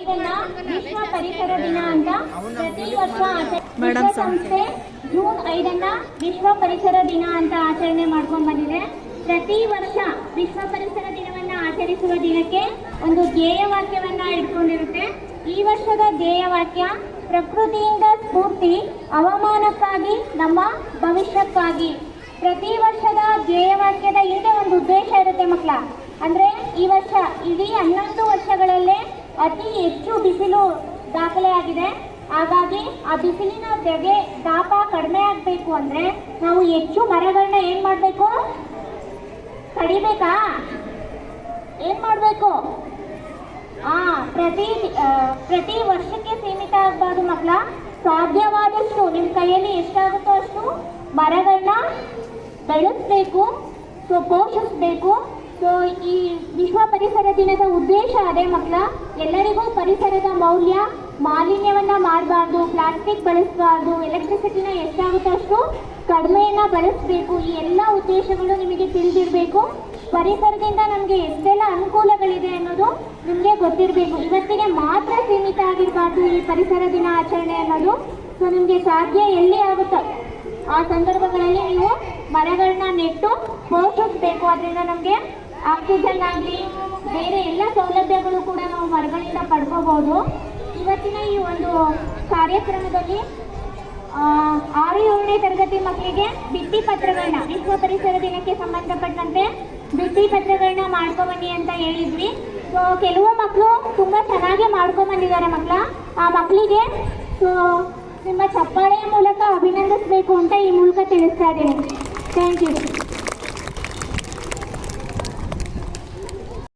ಇದನ್ನ ವಿಶ್ವ ಪರಿಸರ ದಿನ ಅಂತ ಪ್ರತಿ ವರ್ಷ ವಿಶ್ವಸಂಸ್ಥೆ ಜೂನ್ 5 ವಿಶ್ವ ಪರಿಸರ ದಿನ ಅಂತ ಆಚರಣೆ ಮಾಡ್ಕೊಂಡು ಬಂದಿದೆ. ಪ್ರತಿ ವರ್ಷ ವಿಶ್ವ ಪರಿಸರ ದಿನವನ್ನ ಆಚರಿಸುವ ದಿನಕ್ಕೆ ಒಂದು ಧ್ಯೇಯವಾಕ್ಯವನ್ನ ಇಟ್ಕೊಂಡಿರುತ್ತೆ. ಈ ವರ್ಷದ ಧ್ಯೇಯವಾಕ್ಯ ಪ್ರಕೃತಿಯಿಂದ ಸ್ಫೂರ್ತಿ, ಹವಾಮಾನಕ್ಕಾಗಿ ನಮ್ಮ ಭವಿಷ್ಯಕ್ಕಾಗಿ. ಪ್ರತಿ ವರ್ಷದ ಧ್ಯೇಯವಾಕ್ಯದ ಹಿಂದೆ ಒಂದು ಉದ್ದೇಶ ಇರುತ್ತೆ ಮಕ್ಕಳ. ಅಂದ್ರೆ ಈ ವರ್ಷ ಇಡೀ 11 ವರ್ಷಗಳಲ್ಲೇ ಅತಿ ಹೆಚ್ಚು ಬಿಸಿಲು ದಾಖಲೆಯಾಗಿದೆ. ಹಾಗಾಗಿ ಆ ಬಿಸಿಲಿನ ಧಗೆ ತಾಪ ಕಡಿಮೆ ಆಗಬೇಕು ಅಂದ್ರೆ ನಾವು ಹೆಚ್ಚು ಮರಗಳನ್ನ ಏನ್ ಮಾಡಬೇಕು? ಕಡಿಬೇಕಾ? ಏನ್ ಮಾಡಬೇಕು? ಪ್ರತಿ ವರ್ಷಕ್ಕೆ ಸೀಮಿತ ಆಗಬಾರ್ದು ಮಕ್ಕಳ. ಸಾಧ್ಯವಾದಷ್ಟು ನಿಮ್ಮ ಕೈಯಲ್ಲಿ ಎಷ್ಟಾಗುತ್ತೋ ಅಷ್ಟು ಮರಗಳನ್ನ ಬೆಳೆಸಬೇಕು, ಪೋಷಿಸಬೇಕು. ಸೊ ಈ ವಿಶ್ವ ಪರಿಸರ ದಿನದ ಉದ್ದೇಶ ಅದೇ ಮಕ್ಕಳ. ಎಲ್ಲರಿಗೂ ಪರಿಸರದ ಮೌಲ್ಯ, ಮಾಲಿನ್ಯವನ್ನ ಮಾಡಬಾರ್ದು, ಪ್ಲಾಸ್ಟಿಕ್ ಬಳಸಬಾರ್ದು, ಎಲೆಕ್ಟ್ರಿಸಿಟಿನ ಎಷ್ಟಾಗುತ್ತೋ ಅಷ್ಟು ಕಡಿಮೆಯನ್ನ ಬಳಸಬೇಕು. ಈ ಎಲ್ಲ ಉದ್ದೇಶಗಳು ನಿಮಗೆ ತಿಳಿದಿರಬೇಕು. ಪರಿಸರದಿಂದ ನಮಗೆ ಎಷ್ಟೆಲ್ಲ ಅನುಕೂಲಗಳಿದೆ ಅನ್ನೋದು ನಿಮಗೆ ಗೊತ್ತಿರಬೇಕು. ಇವತ್ತಿಗೆ ಮಾತ್ರ ಸೀಮಿತ ಆಗಿರಬಾರ್ದು ಈ ಪರಿಸರ ದಿನ ಆಚರಣೆ ಅನ್ನೋದು. ಸೊ ನಿಮಗೆ ಸಾಧ್ಯ ಎಲ್ಲಿ ಆಗುತ್ತೋ ಆ ಸಂದರ್ಭಗಳಲ್ಲಿ ನೀವು ಮರಗಳನ್ನ ನೆಟ್ಟು ಪೋಷಿಸಬೇಕು. ಅದರಿಂದ ನಮಗೆ ಆಕ್ಸಿಜನ್ ಆಗಲಿ ಬೇರೆ ಎಲ್ಲ ಸೌಲಭ್ಯಗಳು ಕೂಡ ನಾವು ಮರಗಳಿಂದ ಪಡ್ಕೋಬಹುದು. ಇವತ್ತಿನ ಈ ಒಂದು ಕಾರ್ಯಕ್ರಮದಲ್ಲಿ 6-7ನೇ ತರಗತಿ ಮಕ್ಕಳಿಗೆ ಭಿತ್ತಿ ಪತ್ರಗಳನ್ನ ವಿಶ್ವ ಪರಿಸರ ದಿನಕ್ಕೆ ಸಂಬಂಧಪಟ್ಟಂತೆ ಭಿತ್ತಿ ಪತ್ರಗಳನ್ನ ಮಾಡ್ಕೊಬನ್ನಿ ಅಂತ ಹೇಳಿದ್ವಿ. ಸೊ ಕೆಲವು ಮಕ್ಕಳು ತುಂಬ ಚೆನ್ನಾಗಿ ಮಾಡ್ಕೊಂಬಂದಿದ್ದಾರೆ ಮಕ್ಕಳ. ಆ ಮಕ್ಕಳಿಗೆ ಸೊ ನಿಮ್ಮ ಚಪ್ಪಾಳೆಯ ಮೂಲಕ ಅಭಿನಂದಿಸಬೇಕು ಅಂತ ಈ ಮೂಲಕ ತಿಳಿಸ್ತಾ ಇದ್ದೀನಿ. Thank you.